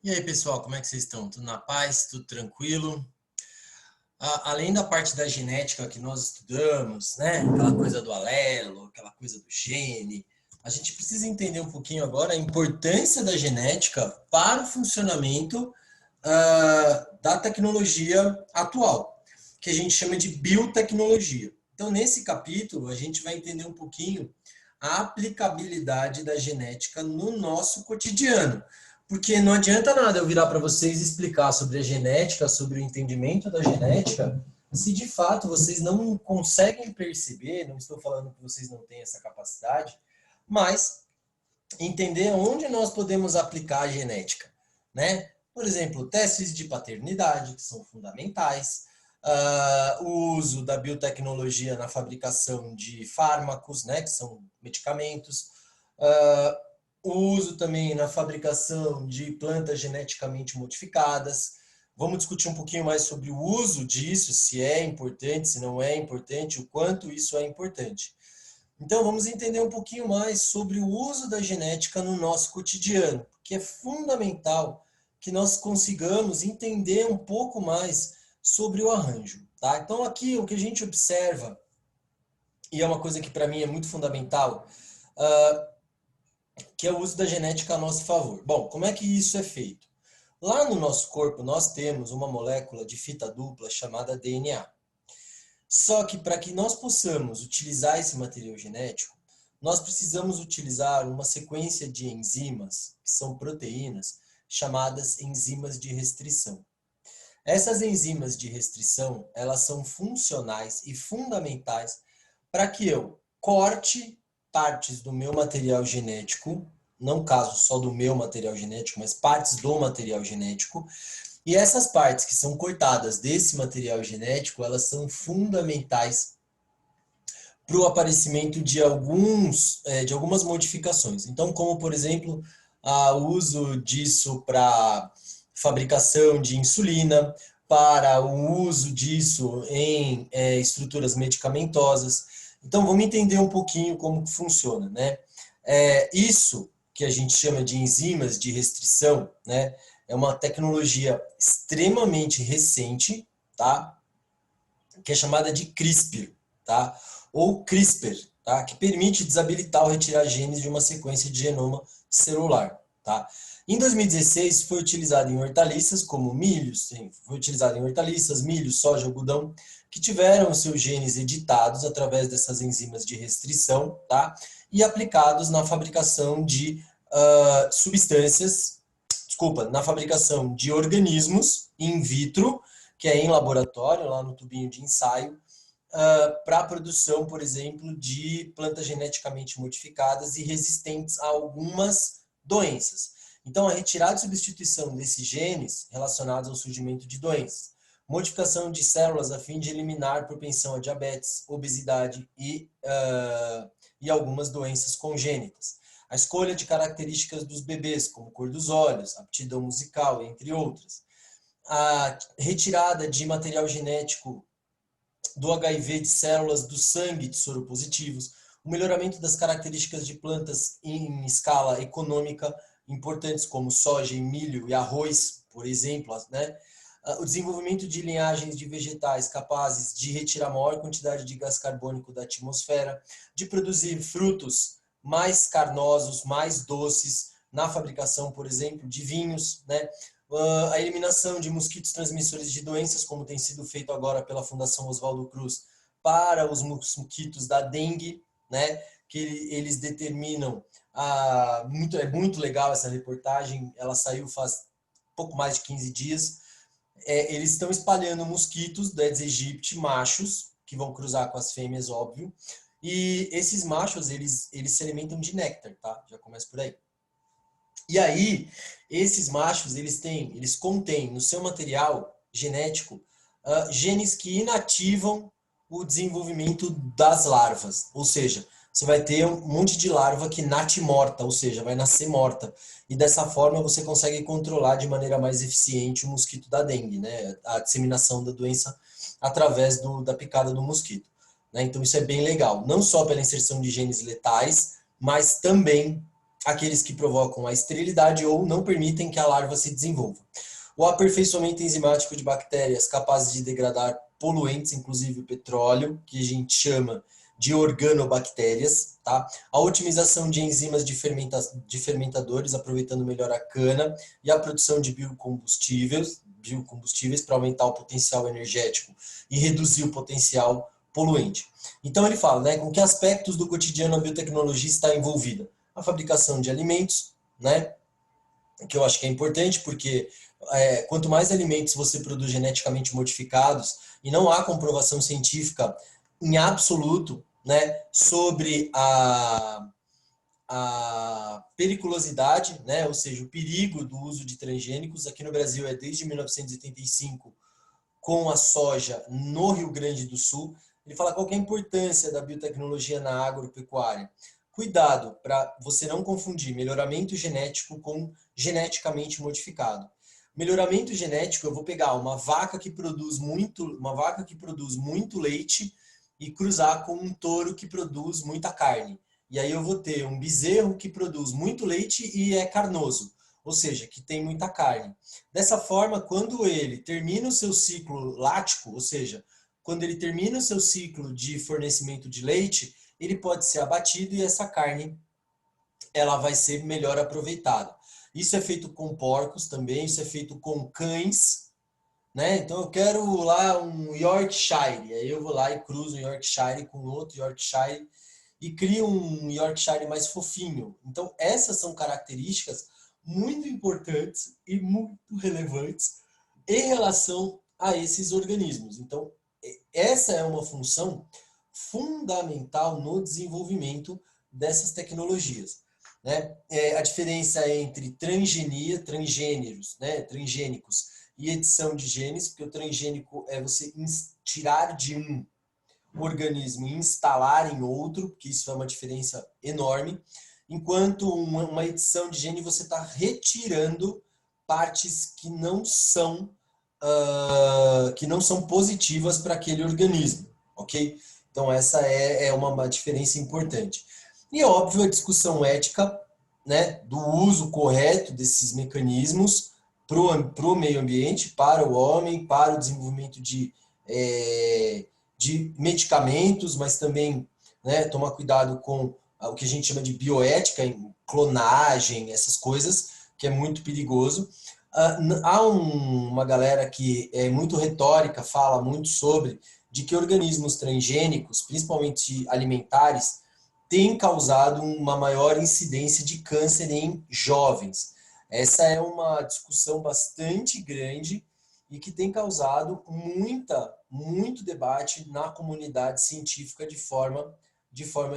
E aí, pessoal, como é que vocês estão? Tudo na paz? Tudo tranquilo? Além da parte da genética que nós estudamos, né? Aquela coisa do alelo, aquela coisa do gene, a gente precisa entender um pouquinho agora a importância da genética para o funcionamento da tecnologia atual, que a gente chama de biotecnologia. Então, nesse capítulo, a gente vai entender um pouquinho a aplicabilidade da genética no nosso cotidiano. Porque não adianta nada eu virar para vocês e explicar sobre a genética, sobre o entendimento da genética, se de fato vocês não conseguem perceber, não estou falando que vocês não têm essa capacidade, mas entender onde nós podemos aplicar a genética, né? Por exemplo, testes de paternidade, que são fundamentais, o uso da biotecnologia na fabricação de fármacos, né, que são medicamentos, o uso também na fabricação de plantas geneticamente modificadas. Vamos discutir um pouquinho mais sobre o uso disso, se é importante, se não é importante, o quanto isso é importante. Então, vamos entender um pouquinho mais sobre o uso da genética no nosso cotidiano, que é fundamental que nós consigamos entender um pouco mais sobre o arranjo. Tá? Então, aqui o que a gente observa, e é uma coisa que para mim é muito fundamental, que é o uso da genética a nosso favor. Bom, como é que isso é feito? Lá no nosso corpo, nós temos uma molécula de fita dupla chamada DNA. Só que para que nós possamos utilizar esse material genético, nós precisamos utilizar uma sequência de enzimas, que são proteínas, chamadas enzimas de restrição. Essas enzimas de restrição, elas são funcionais e fundamentais para que eu corte partes do meu material genético, não caso só do meu material genético, mas partes do material genético. E essas partes que são cortadas desse material genético, elas são fundamentais para o aparecimento de algumas modificações. Então, como por exemplo, o uso disso para fabricação de insulina, para o uso disso em estruturas medicamentosas. Então, vamos entender um pouquinho como que funciona, né? Isso que a gente chama de enzimas de restrição, né? É uma tecnologia extremamente recente, tá? Que é chamada de CRISPR, tá? Ou CRISPR, tá? Que permite desabilitar ou retirar genes de uma sequência de genoma celular, tá? Em 2016 foi utilizado em hortaliças como milho, foi utilizado em hortaliças, milho, soja, algodão, que tiveram seus genes editados através dessas enzimas de restrição, tá? E aplicados na fabricação de na fabricação de organismos in vitro, que é em laboratório, lá no tubinho de ensaio, para a produção, por exemplo, de plantas geneticamente modificadas e resistentes a algumas doenças. Então, a retirada e substituição desses genes relacionados ao surgimento de doenças, modificação de células a fim de eliminar propensão a diabetes, obesidade e algumas doenças congênitas. A escolha de características dos bebês, como cor dos olhos, aptidão musical, entre outras. A retirada de material genético do HIV de células do sangue de soropositivos, o melhoramento das características de plantas em escala econômica importantes como soja, milho e arroz, por exemplo, né? O desenvolvimento de linhagens de vegetais capazes de retirar maior quantidade de gás carbônico da atmosfera, de produzir frutos mais carnosos, mais doces, na fabricação, por exemplo, de vinhos, né? A eliminação de mosquitos transmissores de doenças, como tem sido feito agora pela Fundação Oswaldo Cruz, para os mosquitos da dengue, né? Que eles determinam, é muito legal essa reportagem, ela saiu faz pouco mais de 15 dias, eles estão espalhando mosquitos da Aedes aegypti, machos, que vão cruzar com as fêmeas, óbvio, e esses machos, eles se alimentam de néctar, tá? Já começa por aí. E aí, esses machos, eles contêm no seu material genético genes que inativam o desenvolvimento das larvas. Ou seja, você vai ter um monte de larva que nasce morta, ou seja, vai nascer morta. E dessa forma você consegue controlar de maneira mais eficiente o mosquito da dengue, né? A disseminação da doença através da picada do mosquito. Né? Então isso é bem legal, não só pela inserção de genes letais, mas também aqueles que provocam a esterilidade ou não permitem que a larva se desenvolva. O aperfeiçoamento enzimático de bactérias capazes de degradar poluentes, inclusive o petróleo, que a gente chama de organobactérias, tá? A otimização de enzimas de fermentadores, aproveitando melhor a cana, e a produção de biocombustíveis para aumentar o potencial energético e reduzir o potencial poluente. Então ele fala, né, com que aspectos do cotidiano a biotecnologia está envolvida? A fabricação de alimentos, né, que eu acho que é importante, porque quanto mais alimentos você produz geneticamente modificados, e não há comprovação científica em absoluto, né, sobre a periculosidade, né, ou seja, o perigo do uso de transgênicos. Aqui no Brasil é desde 1985, com a soja no Rio Grande do Sul. Ele fala qual que é a importância da biotecnologia na agropecuária. Cuidado para você não confundir melhoramento genético com geneticamente modificado. Melhoramento genético, eu vou pegar uma vaca que produz muito leite e cruzar com um touro que produz muita carne. E aí eu vou ter um bezerro que produz muito leite e é carnoso, ou seja, que tem muita carne. Dessa forma, quando ele termina o seu ciclo lático, ou seja, quando ele termina o seu ciclo de fornecimento de leite, ele pode ser abatido e essa carne ela vai ser melhor aproveitada. Isso é feito com porcos também, isso é feito com cães, né? Então eu quero lá um Yorkshire, aí eu vou lá e cruzo um Yorkshire com outro Yorkshire e crio um Yorkshire mais fofinho. Então essas são características muito importantes e muito relevantes em relação a esses organismos. Então essa é uma função fundamental no desenvolvimento dessas tecnologias. Né? A diferença entre transgêneros, né? Transgênicos e edição de genes, porque o transgênico é você tirar de um organismo e instalar em outro, que isso é uma diferença enorme, enquanto uma edição de gene você está retirando partes que não são positivas para aquele organismo, ok? Então essa é uma diferença importante. E é óbvio a discussão ética, né, do uso correto desses mecanismos para o meio ambiente, para o homem, para o desenvolvimento de medicamentos, mas também, né, tomar cuidado com o que a gente chama de bioética, clonagem, essas coisas, que é muito perigoso. Há uma galera que é muito retórica, fala muito sobre de que organismos transgênicos, principalmente alimentares, têm causado uma maior incidência de câncer em jovens. Essa é uma discussão bastante grande e que tem causado muito debate na comunidade científica de forma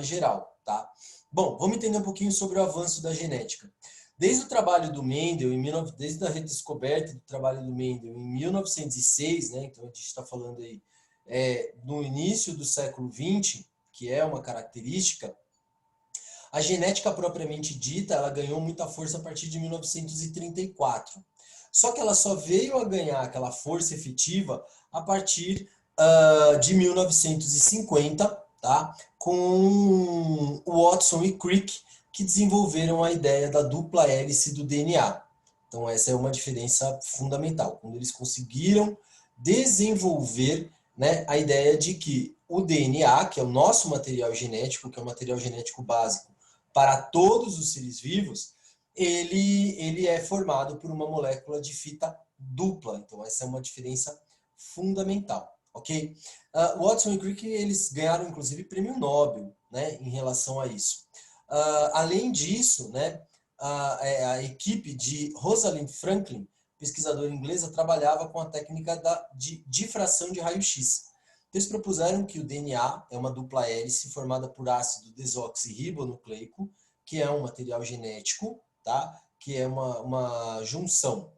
geral, tá? Bom, vamos entender um pouquinho sobre o avanço da genética. Desde o trabalho do Mendel, desde a redescoberta do trabalho do Mendel em 1906, né? Então a gente está falando aí no início do século XX, que é uma característica, a genética propriamente dita, ela ganhou muita força a partir de 1934. Só que ela só veio a ganhar aquela força efetiva a partir de 1950, tá? Com o Watson e Crick, que desenvolveram a ideia da dupla hélice do DNA. Então essa é uma diferença fundamental. Quando eles conseguiram desenvolver, né, a ideia de que o DNA, que é o nosso material genético, que é o material genético básico para todos os seres vivos, ele é formado por uma molécula de fita dupla. Então essa é uma diferença fundamental, ok? Watson e Crick, eles ganharam inclusive prêmio Nobel, né, em relação a isso. Além disso, né, a equipe de Rosalind Franklin, pesquisadora inglesa, trabalhava com a técnica de difração de raio-x. Eles propuseram que o DNA é uma dupla hélice formada por ácido desoxirribonucleico, que é um material genético, tá? Que é uma junção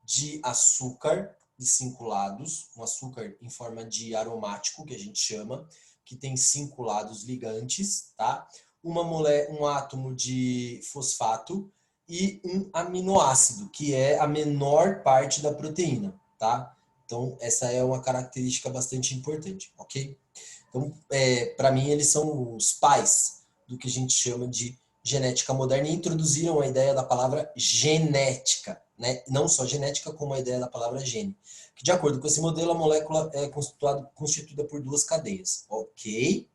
de açúcar e 5 lados, um açúcar em forma de aromático, que a gente chama, que tem 5 lados ligantes, tá? Um átomo de fosfato e um aminoácido, que é a menor parte da proteína, tá? Então, essa é uma característica bastante importante, ok? Então, para mim, eles são os pais do que a gente chama de genética moderna e introduziram a ideia da palavra genética, né? Não só genética, como a ideia da palavra gene. Que, de acordo com esse modelo, a molécula é constituída por duas cadeias. Ok?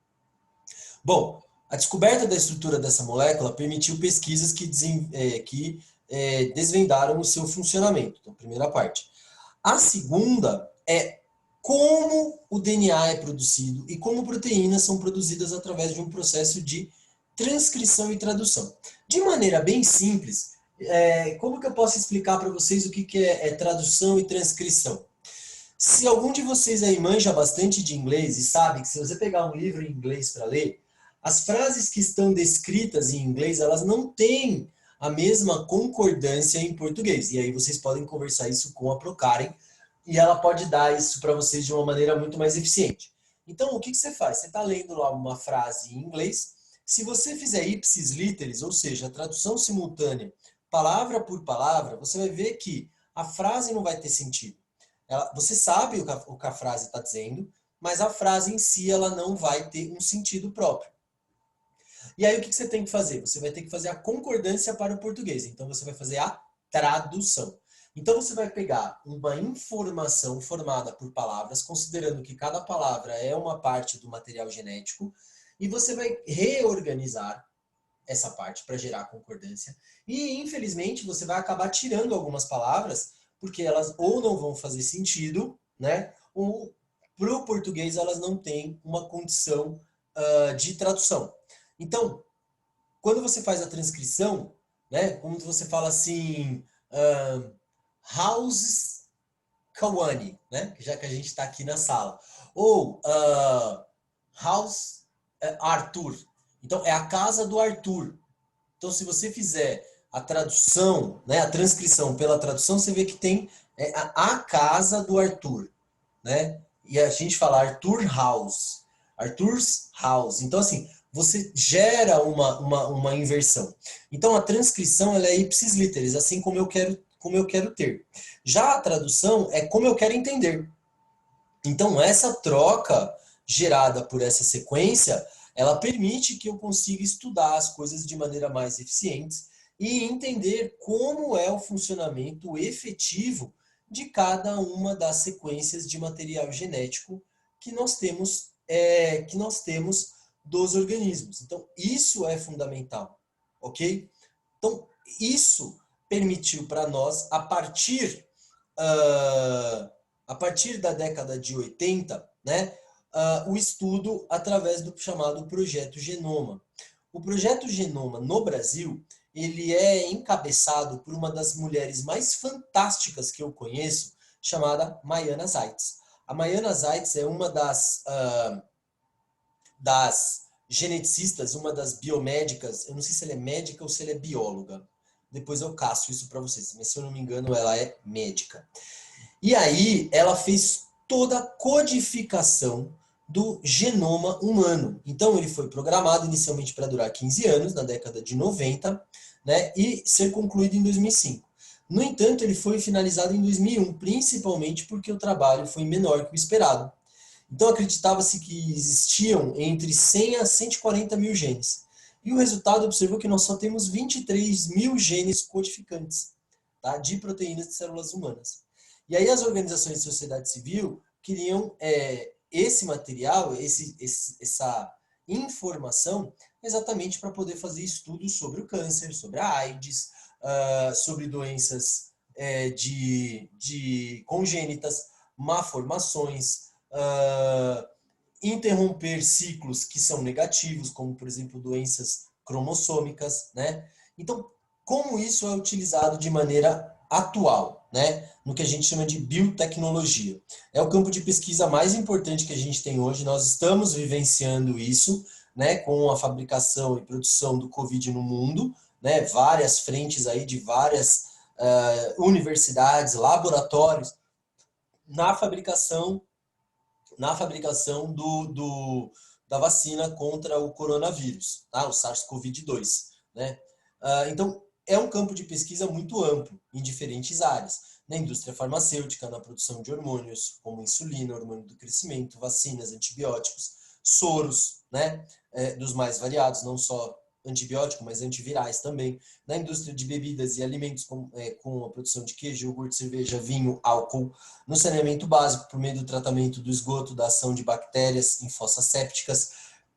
Bom, a descoberta da estrutura dessa molécula permitiu pesquisas que desvendaram o seu funcionamento. Então, primeira parte. A segunda é como o DNA é produzido e como proteínas são produzidas através de um processo de transcrição e tradução. De maneira bem simples, como que eu posso explicar para vocês o que é tradução e transcrição? Se algum de vocês aí manja bastante de inglês e sabe que se você pegar um livro em inglês para ler, as frases que estão descritas em inglês, elas não têm a mesma concordância em português. E aí vocês podem conversar isso com a Procaren e ela pode dar isso para vocês de uma maneira muito mais eficiente. Então, o que você faz? Você está lendo lá uma frase em inglês, se você fizer ipsis literis, ou seja, a tradução simultânea, palavra por palavra, você vai ver que a frase não vai ter sentido. Você sabe o que a frase está dizendo, mas a frase em si ela não vai ter um sentido próprio. E aí o que você tem que fazer? Você vai ter que fazer a concordância para o português. Então você vai fazer a tradução. Então você vai pegar uma informação formada por palavras, considerando que cada palavra é uma parte do material genético, e você vai reorganizar essa parte para gerar concordância. E infelizmente você vai acabar tirando algumas palavras porque elas ou não vão fazer sentido, né? Ou para o português elas não têm uma condição de tradução. Então, quando você faz a transcrição, né? Como você fala assim, House Kawane, né? Já que a gente está aqui na sala. Ou House Arthur. Então, é a casa do Arthur. Então, se você fizer a tradução, né, a transcrição pela tradução, você vê que tem a casa do Arthur, né? E a gente fala Arthur House, Arthur's House. Então, assim, você gera uma inversão. Então, a transcrição ela é ipsis literis, assim como eu quero ter. Já a tradução é como eu quero entender. Então, essa troca gerada por essa sequência, ela permite que eu consiga estudar as coisas de maneira mais eficiente e entender como é o funcionamento efetivo de cada uma das sequências de material genético que nós temos dos organismos. Então, isso é fundamental, ok? Então, isso permitiu para nós, a partir da década de 80, né, o estudo através do chamado Projeto Genoma. O Projeto Genoma no Brasil, ele é encabeçado por uma das mulheres mais fantásticas que eu conheço, chamada Maiana Zaitz. A Maiana Zaitz é uma das geneticistas, uma das biomédicas, eu não sei se ela é médica ou se ela é bióloga. Depois eu caço isso para vocês, mas se eu não me engano, ela é médica. E aí ela fez toda a codificação do genoma humano. Então ele foi programado inicialmente para durar 15 anos, na década de 90, né, e ser concluído em 2005. No entanto, ele foi finalizado em 2001, principalmente porque o trabalho foi menor que o esperado. Então acreditava-se que existiam entre 100 a 140 mil genes. E o resultado observou que nós só temos 23 mil genes codificantes, tá, de proteínas de células humanas. E aí as organizações de sociedade civil queriam esse material, essa informação, exatamente para poder fazer estudos sobre o câncer, sobre a AIDS, sobre doenças de congênitas, malformações, interromper ciclos que são negativos, como, por exemplo, doenças cromossômicas, né? Então, como isso é utilizado de maneira atual, né? No que a gente chama de biotecnologia. É o campo de pesquisa mais importante que a gente tem hoje, nós estamos vivenciando isso, né? Com a fabricação e produção do Covid no mundo, né? Várias frentes aí de várias universidades, laboratórios, na fabricação da vacina contra o coronavírus, tá? O SARS-CoV-2, né? Então, é um campo de pesquisa muito amplo, em diferentes áreas. Na indústria farmacêutica, na produção de hormônios, como insulina, hormônio do crescimento, vacinas, antibióticos, soros, né? Dos mais variados, não só antibiótico, mas antivirais também. Na indústria de bebidas e alimentos, com a produção de queijo, iogurte, cerveja, vinho, álcool. No saneamento básico, por meio do tratamento do esgoto, da ação de bactérias em fossas sépticas,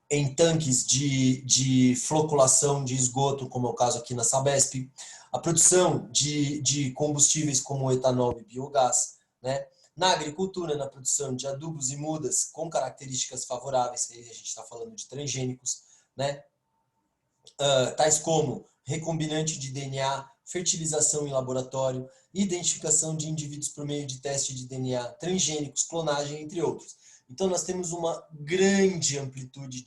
em tanques de floculação de esgoto, como é o caso aqui na Sabesp. A produção de combustíveis como etanol e biogás, né? Na agricultura, na produção de adubos e mudas com características favoráveis, aí a gente está falando de transgênicos, né? Tais como recombinante de DNA, fertilização em laboratório, identificação de indivíduos por meio de teste de DNA, transgênicos, clonagem, entre outros. Então, nós temos uma grande amplitude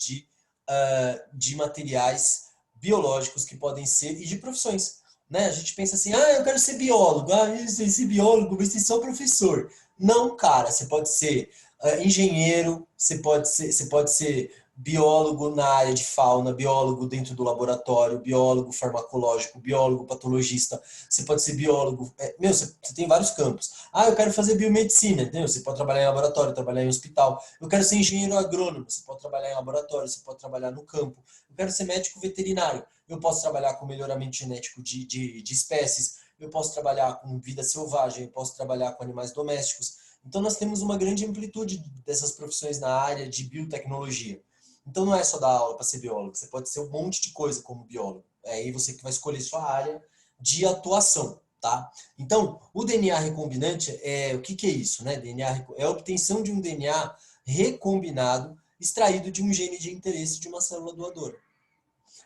de materiais biológicos que podem ser, e de profissões. Né? A gente pensa assim, eu quero ser biólogo, esse biólogo vai ser só professor. Não, cara, você pode ser engenheiro, você pode ser biólogo na área de fauna, biólogo dentro do laboratório, biólogo farmacológico, biólogo patologista, você pode ser biólogo, você tem vários campos. Eu quero fazer biomedicina, entendeu? Você pode trabalhar em laboratório, trabalhar em hospital. Eu quero ser engenheiro agrônomo, você pode trabalhar em laboratório, você pode trabalhar no campo. Eu quero ser médico veterinário, eu posso trabalhar com melhoramento genético de espécies, eu posso trabalhar com vida selvagem, eu posso trabalhar com animais domésticos. Então, nós temos uma grande amplitude dessas profissões na área de biotecnologia. Então, não é só dar aula para ser biólogo, você pode ser um monte de coisa como biólogo. É aí você que vai escolher sua área de atuação, tá? Então, o DNA recombinante, o que é isso, né? DNA é a obtenção de um DNA recombinado extraído de um gene de interesse de uma célula doadora.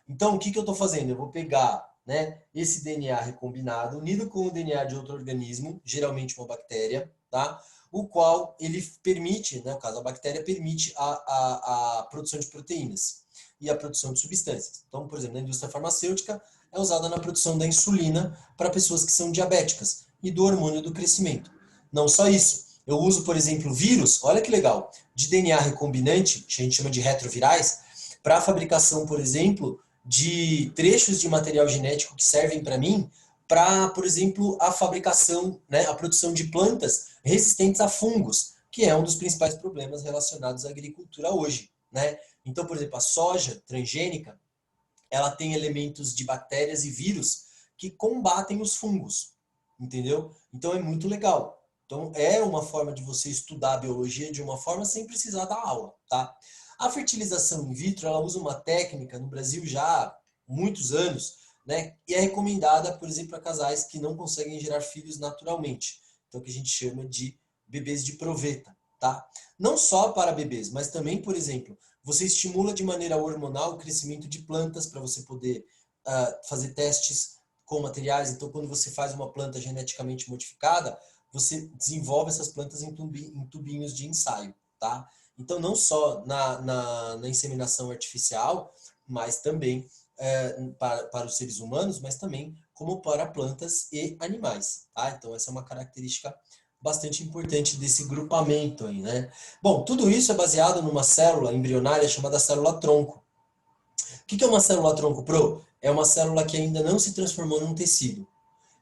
Então, o que eu estou fazendo? Eu vou pegar, né, esse DNA recombinado, unido com o DNA de outro organismo, geralmente uma bactéria, tá? O qual ele permite, né, no caso a bactéria, permite a produção de proteínas e a produção de substâncias. Então, por exemplo, na indústria farmacêutica, é usada na produção da insulina para pessoas que são diabéticas e do hormônio do crescimento. Não só isso. Eu uso, por exemplo, vírus, olha que legal, de DNA recombinante, que a gente chama de retrovirais, para a fabricação, por exemplo, de trechos de material genético que servem para mim para, por exemplo, a fabricação, né, a produção de plantas resistentes a fungos, que é um dos principais problemas relacionados à agricultura hoje, né? Então, por exemplo, a soja transgênica, ela tem elementos de bactérias e vírus que combatem os fungos, entendeu? Então é muito legal. Então é uma forma de você estudar a biologia de uma forma sem precisar dar aula, tá? A fertilização in vitro, ela usa uma técnica no Brasil já há muitos anos, né? E é recomendada, por exemplo, a casais que não conseguem gerar filhos naturalmente. Então, que a gente chama de bebês de proveta, tá? Não só para bebês, mas também, por exemplo, você estimula de maneira hormonal o crescimento de plantas para você poder fazer testes com materiais. Então, quando você faz uma planta geneticamente modificada, você desenvolve essas plantas em tubinhos de ensaio, tá? Então, não só na inseminação artificial, mas também para os seres humanos, mas também como para plantas e animais, tá? Então, essa é uma característica bastante importante desse grupamento aí, né? Bom, tudo isso é baseado numa célula embrionária chamada célula-tronco. O que é uma célula-tronco, Pro? É uma célula que ainda não se transformou num tecido.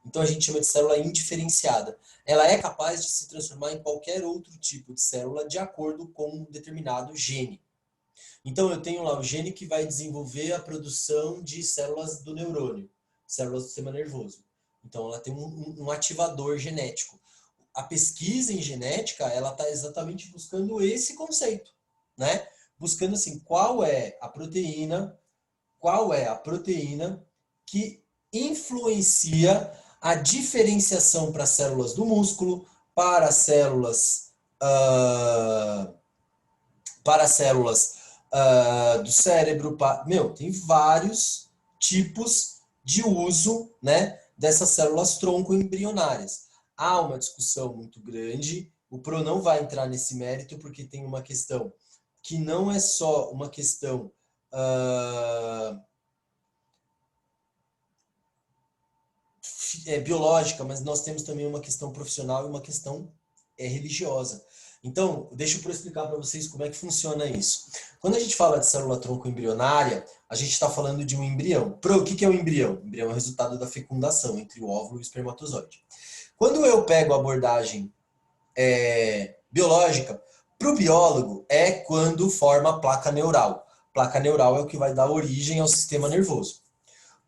Então a gente chama de célula indiferenciada. Ela é capaz de se transformar em qualquer outro tipo de célula de acordo com um determinado gene. Então eu tenho lá o gene que vai desenvolver a produção de células do neurônio, células do sistema nervoso. Então ela tem um ativador genético. A pesquisa em genética, ela está exatamente buscando esse conceito, né? Buscando assim, qual é a proteína que influencia a diferenciação para células do músculo, para células uh, para células do cérebro. Tem vários tipos de uso, né, dessas células tronco embrionárias. Há uma discussão muito grande, o Pro não vai entrar nesse mérito, porque tem uma questão que não é só uma questão biológica, mas nós temos também uma questão profissional e uma questão religiosa. Então, deixa eu explicar para vocês como é que funciona isso. Quando a gente fala de célula-tronco embrionária, a gente está falando de um embrião. O que é o embrião? O embrião é o resultado da fecundação entre o óvulo e o espermatozoide. Quando eu pego a abordagem biológica, para o biólogo é quando forma a placa neural. Placa neural é o que vai dar origem ao sistema nervoso.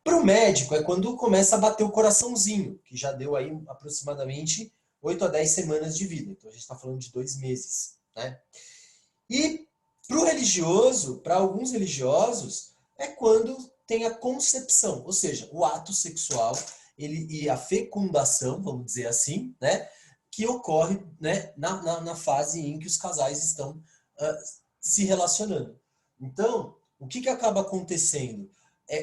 Para o médico é quando começa a bater o coraçãozinho, que já deu aí aproximadamente 8 a 10 semanas de vida. Então a gente está falando de 2 meses, né? E para o religioso, para alguns religiosos, é quando tem a concepção, ou seja, o ato sexual e a fecundação, vamos dizer assim, né, que ocorre, né, na fase em que os casais estão se relacionando. Então, o que acaba acontecendo?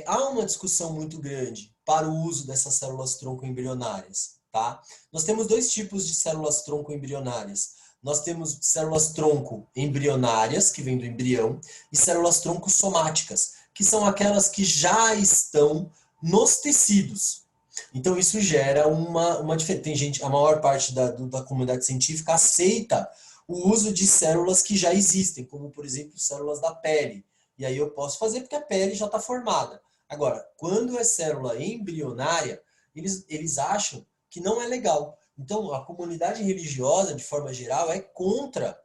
Há uma discussão muito grande para o uso dessas células tronco embrionárias, tá? Nós temos dois tipos de células tronco embrionárias. Nós temos células tronco embrionárias, que vêm do embrião, e células tronco somáticas, que são aquelas que já estão nos tecidos. Então, isso gera uma diferença. Tem gente, a maior parte da comunidade científica aceita o uso de células que já existem, como, por exemplo, células da pele. E aí eu posso fazer porque a pele já está formada. Agora, quando é célula embrionária, eles acham que não é legal. Então, a comunidade religiosa, de forma geral, é contra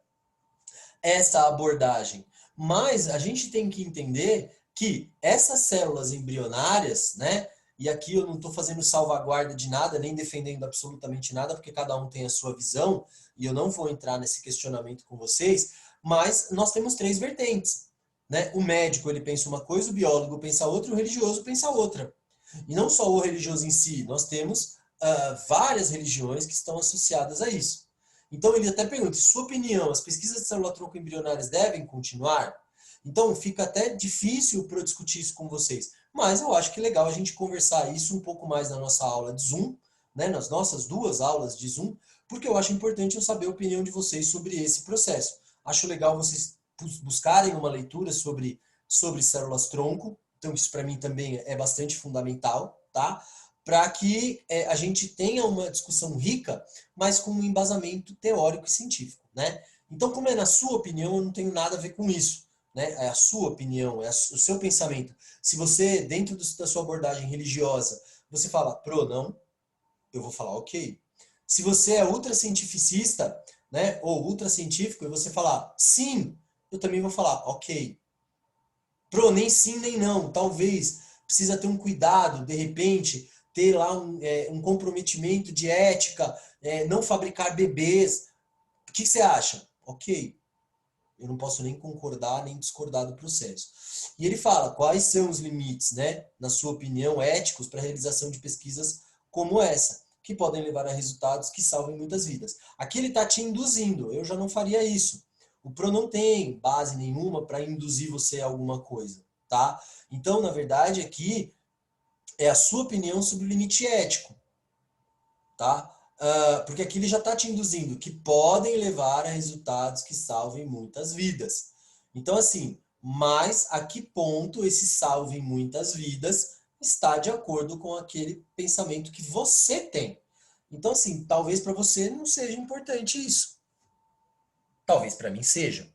essa abordagem. Mas a gente tem que entender que essas células embrionárias, né? E aqui eu não estou fazendo salvaguarda de nada, nem defendendo absolutamente nada, porque cada um tem a sua visão, e eu não vou entrar nesse questionamento com vocês, mas nós temos três vertentes. Né? O médico ele pensa uma coisa, o biólogo pensa outra, o religioso pensa outra. E não só o religioso em si, nós temos várias religiões que estão associadas a isso. Então ele até pergunta, em sua opinião, as pesquisas de célula-tronco embrionárias devem continuar? Então fica até difícil para eu discutir isso com vocês, mas eu acho que é legal a gente conversar isso um pouco mais na nossa aula de Zoom, né, nas nossas 2 aulas de Zoom, porque eu acho importante eu saber a opinião de vocês sobre esse processo. Acho legal vocês buscarem uma leitura sobre células-tronco, então isso para mim também é bastante fundamental, tá? Para que a gente tenha uma discussão rica, mas com um embasamento teórico e científico, né? Então, como é na sua opinião, eu não tenho nada a ver com isso, né? É a sua opinião, é o seu pensamento. Se você, dentro da sua abordagem religiosa, você fala, não, eu vou falar, ok. Se você é ultracientificista, né, ou ultracientífico, e você falar, sim, eu também vou falar, ok. Nem sim, nem não. Talvez precisa ter um cuidado, de repente, ter lá um comprometimento de ética, não fabricar bebês. O que você acha? Ok. Eu não posso nem concordar, nem discordar do processo. E ele fala quais são os limites, né, na sua opinião, éticos para a realização de pesquisas como essa, que podem levar a resultados que salvem muitas vidas. Aqui ele está te induzindo, eu já não faria isso. O PRO não tem base nenhuma para induzir você a alguma coisa, tá? Então, na verdade, aqui é a sua opinião sobre o limite ético, tá? Porque aqui ele já está te induzindo que podem levar a resultados que salvem muitas vidas. Então, assim, mas a que ponto esse salvem muitas vidas está de acordo com aquele pensamento que você tem. Então, assim, talvez para você não seja importante isso. Talvez para mim seja.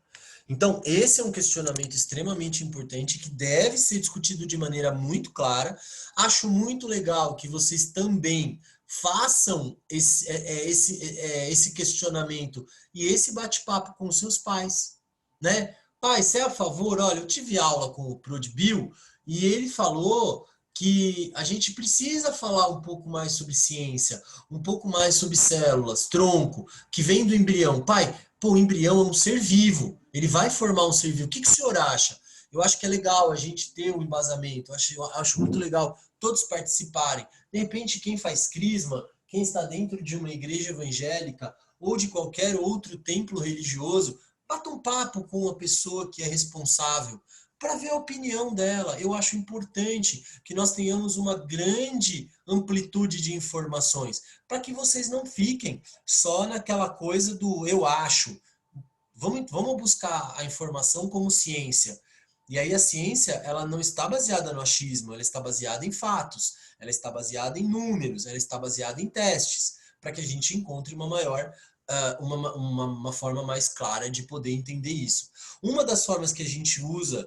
Então, esse é um questionamento extremamente importante que deve ser discutido de maneira muito clara. Acho muito legal que vocês também façam esse questionamento e esse bate-papo com seus pais, né? Pai, você é a favor? Olha, eu tive aula com o Prodbil e ele falou que a gente precisa falar um pouco mais sobre ciência, um pouco mais sobre células, tronco, que vem do embrião. Pai, pô, o embrião é um ser vivo, ele vai formar um ser vivo. O que o senhor acha? Eu acho que é legal a gente ter um embasamento, eu acho muito legal todos participarem. De repente, quem faz crisma, quem está dentro de uma igreja evangélica ou de qualquer outro templo religioso, bata um papo com a pessoa que é responsável para ver a opinião dela. Eu acho importante que nós tenhamos uma grande amplitude de informações, para que vocês não fiquem só naquela coisa do eu acho. Vamos buscar a informação como ciência. E aí a ciência, ela não está baseada no achismo, ela está baseada em fatos, ela está baseada em números, ela está baseada em testes, para que a gente encontre uma maior, uma forma mais clara de poder entender isso. Uma das formas que a gente usa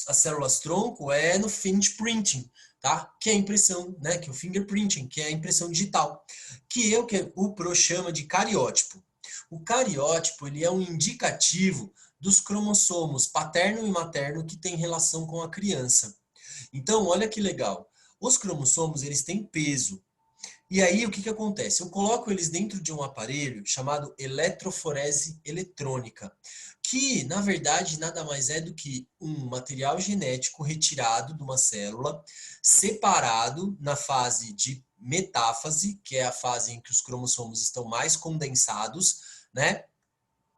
as células tronco é no fingerprinting, tá? Que é a impressão, né? Que é o fingerprinting, que é a impressão digital, que o PRO chama de cariótipo. O cariótipo ele é um indicativo dos cromossomos paterno e materno que tem relação com a criança. Então, olha que legal. Os cromossomos, eles têm peso. E aí, o que acontece? Eu coloco eles dentro de um aparelho chamado eletroforese eletrônica, que, na verdade, nada mais é do que um material genético retirado de uma célula, separado na fase de metáfase, que é a fase em que os cromossomos estão mais condensados, né?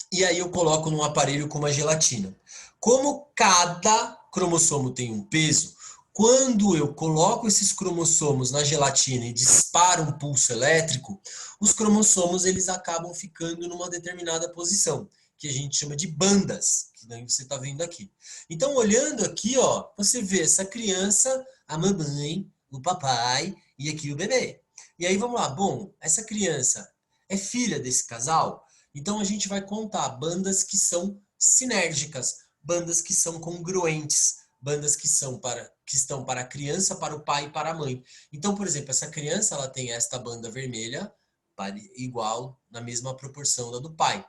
E aí eu coloco num aparelho com uma gelatina. Como cada cromossomo tem um peso, quando eu coloco esses cromossomos na gelatina e disparo um pulso elétrico, os cromossomos eles acabam ficando numa determinada posição, que a gente chama de bandas, que daí você está vendo aqui. Então, olhando aqui, ó, você vê essa criança, a mamãe, o papai e aqui o bebê. E aí vamos lá, bom, essa criança é filha desse casal? Então a gente vai contar bandas que são sinérgicas, bandas que são congruentes, bandas que estão para a criança, para o pai e para a mãe. Então, por exemplo, essa criança ela tem esta banda vermelha igual na mesma proporção da do pai.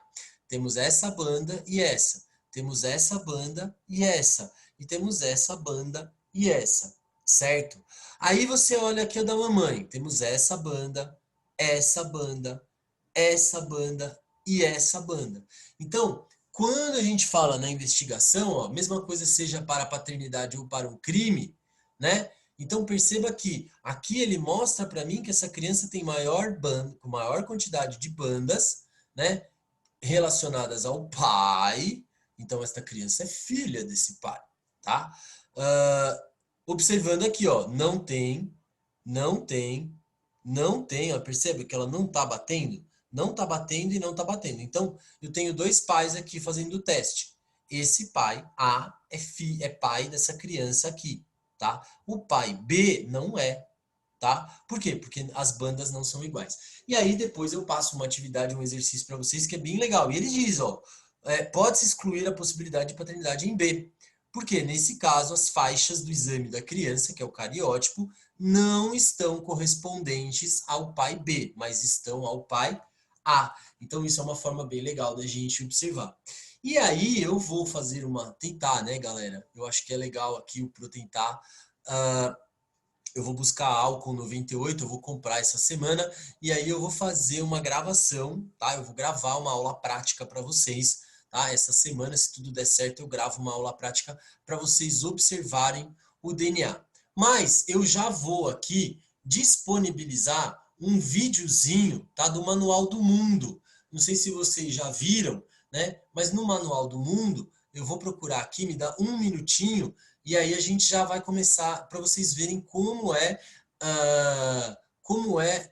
Temos essa banda e essa. Temos essa banda e essa. E temos essa banda e essa. Certo? Aí você olha aqui a da mamãe. Temos essa banda, essa banda, essa banda e essa banda. Então, quando a gente fala na investigação, ó, mesma coisa seja para a paternidade ou para um crime, né? Então perceba que aqui ele mostra para mim que essa criança tem maior quantidade de bandas, né, relacionadas ao pai. Então esta criança é filha desse pai, tá? Observando aqui, ó, não tem, não tem, ó, percebe que ela não tá batendo? Não tá batendo e não tá batendo. Então, eu tenho dois pais aqui fazendo o teste. Esse pai A é pai dessa criança aqui, tá? O pai B não é, tá? Por quê? Porque as bandas não são iguais. E aí depois eu passo uma atividade, um exercício para vocês que é bem legal. E ele diz, ó, pode-se excluir a possibilidade de paternidade em B. Porque, nesse caso, as faixas do exame da criança, que é o cariótipo, não estão correspondentes ao pai B, mas estão ao pai A. Então, isso é uma forma bem legal da gente observar. E aí, eu vou fazer tentar, né, galera? Eu acho que é legal aqui o pro tentar. Eu vou buscar álcool 98, eu vou comprar essa semana, e aí eu vou fazer uma gravação, tá? Eu vou gravar uma aula prática para vocês, tá? Essa semana, se tudo der certo, eu gravo uma aula prática para vocês observarem o DNA. Mas eu já vou aqui disponibilizar um videozinho, tá? Do Manual do Mundo. Não sei se vocês já viram, né? Mas no Manual do Mundo, eu vou procurar aqui, me dá um minutinho, e aí a gente já vai começar para vocês verem como é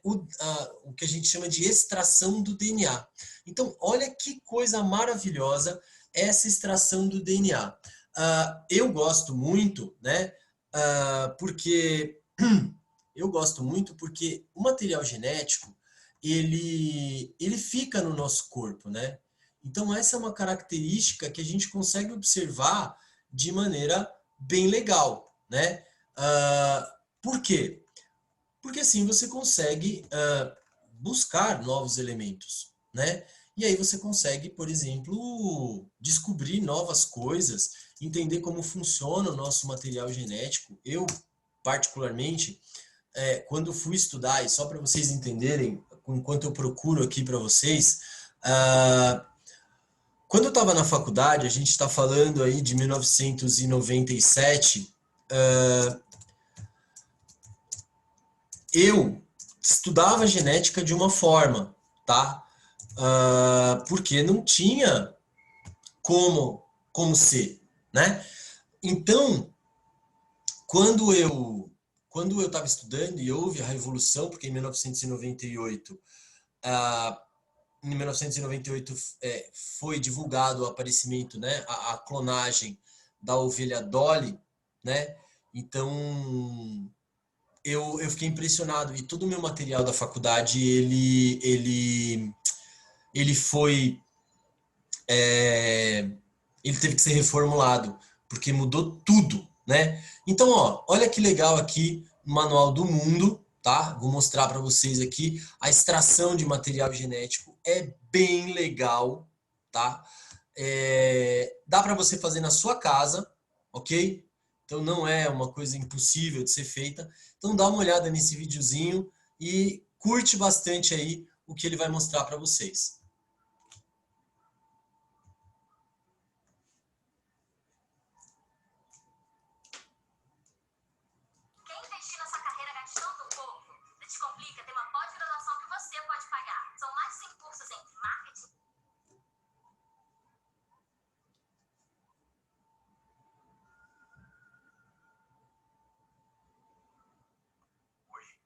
o que a gente chama de extração do DNA. Então, olha que coisa maravilhosa essa extração do DNA. Eu gosto muito, né? Porque eu gosto muito porque o material genético ele fica no nosso corpo, né? Então, essa é uma característica que a gente consegue observar de maneira bem legal, né? Por quê? Porque assim você consegue buscar novos elementos, né? E aí você consegue, por exemplo, descobrir novas coisas, entender como funciona o nosso material genético. Eu, particularmente, quando fui estudar, e só para vocês entenderem, enquanto eu procuro aqui para vocês, quando eu estava na faculdade, a gente está falando aí de 1997, eu estudava genética de uma forma, tá? Porque não tinha como ser, né? Então, quando eu estava estudando e houve a revolução, porque em 1998 foi divulgado o aparecimento, né, a clonagem da ovelha Dolly, né? Então eu fiquei impressionado e todo o meu material da faculdade ele foi ele teve que ser reformulado porque mudou tudo, né? Então, ó, olha que legal aqui o Manual do Mundo, tá? Vou mostrar para vocês aqui a extração de material genético é bem legal, tá? Dá para você fazer na sua casa, ok? Então não é uma coisa impossível de ser feita. Então dá uma olhada nesse videozinho e curte bastante aí o que ele vai mostrar para vocês. Quer investir na sua carreira gastando pouco? Descomplica tem uma pós-graduação que você pode pagar. São mais de 100 cursos em marketing. Hoje,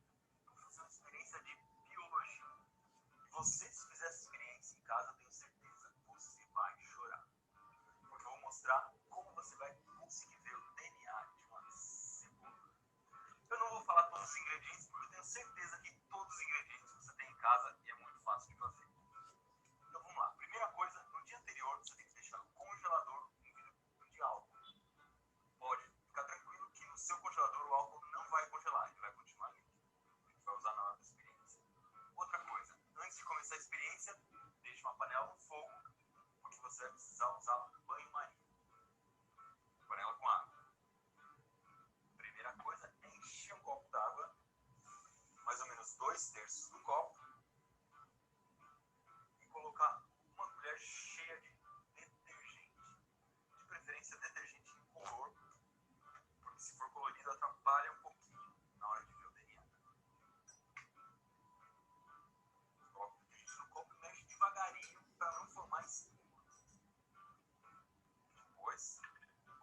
eu vou fazer uma experiência de biologia. E você, se fizer essa experiência em casa, eu tenho certeza que você vai chorar. Porque eu vou mostrar como você vai conseguir ver o DNA de uma cebola. Eu não vou falar todos os ingredientes, porque eu tenho certeza que todos os ingredientes você tem em casa e é muito fácil de fazer. Então vamos lá. Primeira coisa, no dia anterior você tem que deixar no congelador um vidro de álcool. Pode ficar tranquilo que no seu congelador o álcool não vai congelar, ele vai continuar líquido. A gente vai usar na hora da experiência. Outra coisa, antes de começar a experiência, deixe uma panela no fogo, porque você vai precisar usar banho-maria. Panela com água. Primeira coisa é encher um copo d'água, mais ou menos 2/3 do copo, e colocar uma colher cheia de detergente. De preferência detergente incolor, porque se for colorido atrapalha um pouquinho na hora de ver o DNA. Coloca o detergente no copo e mexe devagarinho para não formar espuma. Depois,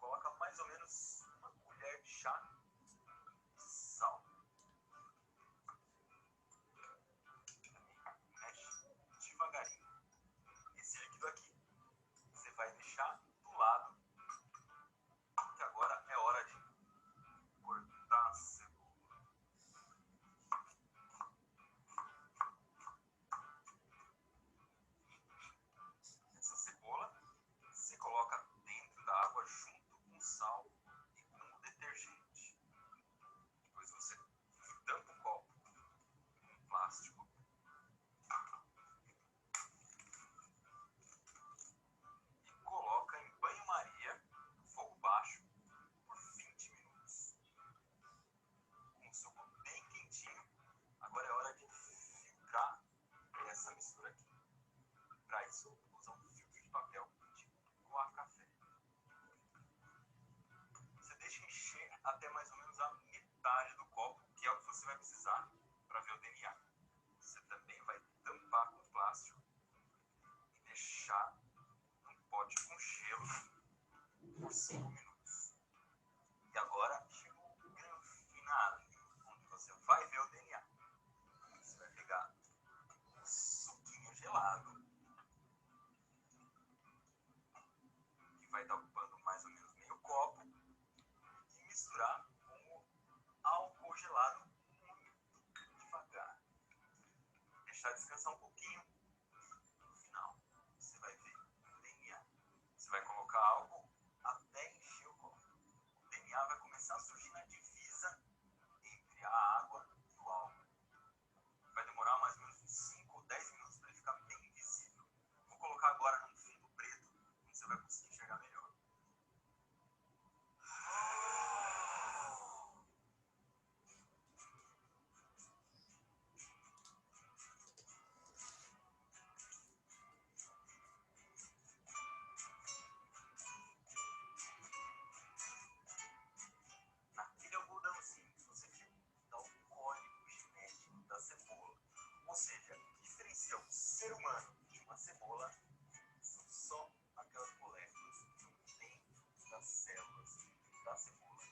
coloca mais ou menos uma colher de chá de sal. Mexe devagarinho. Esse líquido aqui você vai deixar do lado, que agora é hora de cortar a cebola. Essa cebola você coloca dentro da água junto com o sal e com o detergente. Depois você tampa o copo com plástico e coloca em banho-maria, fogo baixo, por 20 minutos. Com o suco bem quentinho, agora é hora de filtrar essa mistura aqui. Para isso, usa um filtro de papel tipo coar-café. Você deixa encher até mais ou menos a metade do copo, que é o que você vai precisar para ver o DNA. Você também vai tampar com plástico e deixar num pote com gelo por 5 minutos. E agora chegou o grande finale, onde você vai ver o DNA. Você vai pegar um suquinho gelado, que vai estar ocupando mais ou menos meio copo, e misturar com o álcool gelado muito devagar. Deixar descansar um pouquinho e no final você vai ver o DNA. Você vai colocar álcool até encher o copo. O DNA vai começar a surgir na divisa entre a água e o álcool. Vai demorar mais ou menos uns 5 ou 10 minutos para ele ficar bem visível. Vou colocar agora num fundo preto, onde você vai conseguir enxergar melhor. Naquele algodãozinho que você viu, está o código genético da cebola. Ou seja, o que diferencia um ser humano de uma cebola são só aquelas moléculas que estão dentro das células da cebola.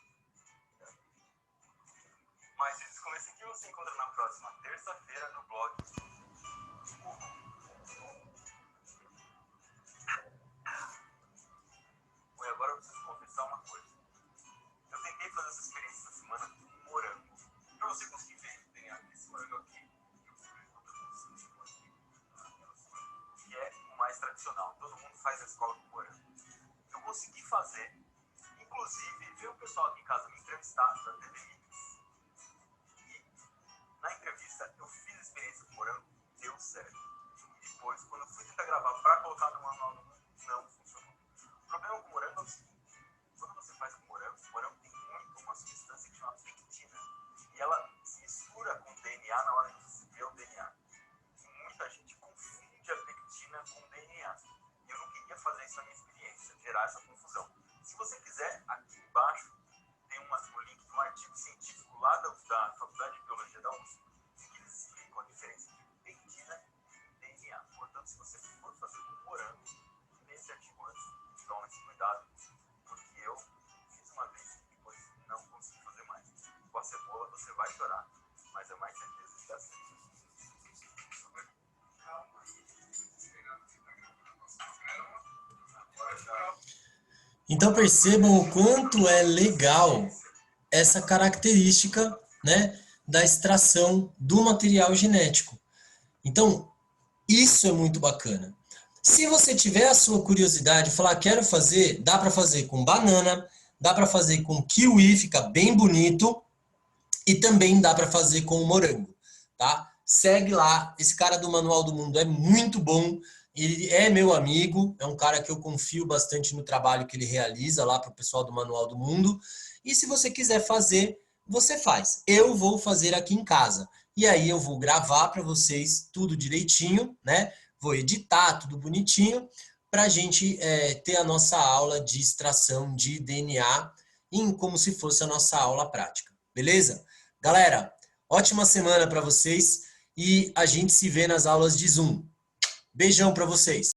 Mais vídeos como esse aqui você encontra na próxima terça-feira no blog. Bom, e agora eu preciso confessar uma coisa. Eu tentei fazer essa experiência essa semana com morango. Para você conseguir ver o DNA desse morango aqui, que é o mais tradicional. Todo mundo faz a escola com morango. Eu consegui fazer, inclusive, ver o pessoal aqui em casa me entrevistar da TV Mix. E na entrevista eu fiz a experiência com morango Então percebam o quanto é legal essa característica, né, da extração do material genético. Então, isso é muito bacana. Se você tiver a sua curiosidade, falar, quero fazer, dá para fazer com banana, dá para fazer com kiwi, fica bem bonito, e também dá para fazer com morango, tá? Segue lá, esse cara do Manual do Mundo é muito bom, ele é meu amigo, é um cara que eu confio bastante no trabalho que ele realiza lá para o pessoal do Manual do Mundo, e se você quiser fazer, você faz. Eu vou fazer aqui em casa, e aí eu vou gravar para vocês tudo direitinho, né? Vou editar tudo bonitinho, para a gente ter a nossa aula de extração de DNA, como se fosse a nossa aula prática, beleza? Galera, ótima semana para vocês e a gente se vê nas aulas de Zoom. Beijão para vocês.